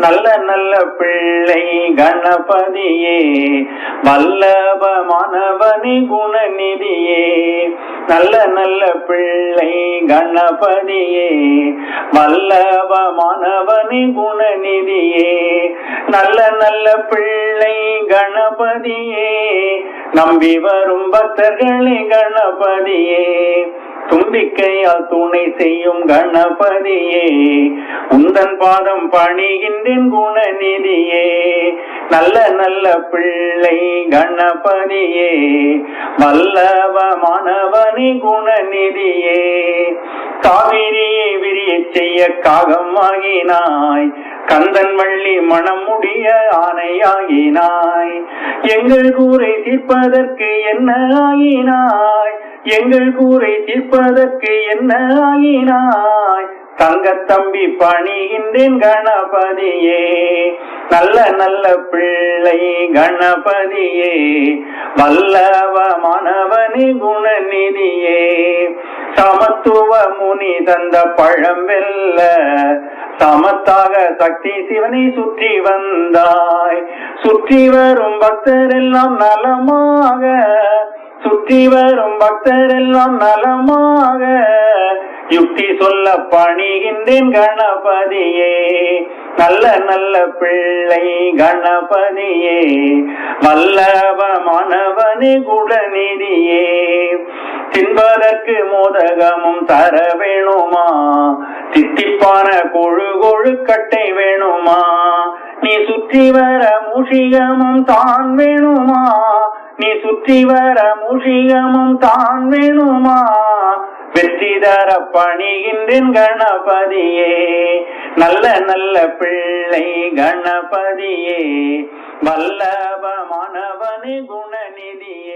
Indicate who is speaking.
Speaker 1: நல்ல நல்ல பிள்ளை கணபதியே, வல்லபமானவனே குணநிதியே. நல்ல நல்ல பிள்ளை கணபதியே, வல்லபமானவனே குணநிதியே. நல்ல நல்ல பிள்ளை கணபதியே, நம்பி வரும் பக்தர்களே கணபதியே. தும்பிக்கையால் துணை செய்யும் கணபதியே, உந்தன் பாதம் பணிகின்றேன் குணநிதியே. நல்ல நல்ல பிள்ளை கணபதியே, வல்லபமானவனே குணநிதியே. காவிரியை விரிய செய்ய காகமாகினாய், கந்தன் வள்ளி மனம் முடிய ஆணையாகினாய். எங்கள் கூரை தீர்ப்பதற்கு என்ன ஆகினாய், எங்கள் கூரை தீர்ப்பதற்கு என்ன ஆகினாய். தங்க தம்பி பணிகின்றேன் கணபதியே. நல்ல நல்ல பிள்ளை கணபதியே, வல்லபமானவனே குணநிதியே. சமத்துவ முனி தந்த பழம் வெல்ல, சமத்தாக சக்தி சிவனை சுற்றி வந்தாய். சுற்றி வரும் பக்தரெல்லாம் நலமாக, சுற்றி வரும் பக்தரெல்லாம் நலமாக, யுக்தி சொல்ல பணிகின்றேன் கணபதியே. நல்ல நல்ல பிள்ளை கணபதியே, வல்லபமானவனே குணநிதியே. தின்பதற்கு மோதகமும் தர வேணுமா, தித்திப்பான கொழு கொழுக்கட்டை வேணுமா. நீ சுற்றி வர மூஷிகமும் தான் வேணுமா, நீ சுற்றி வர மூஷிகமும் தான் வேணுமா. வெற்றி தர பணிகின்றேன் கணபதியே. நல்ல நல்ல பிள்ளை கணபதியே, வல்லபமானவனே குணநிதியே.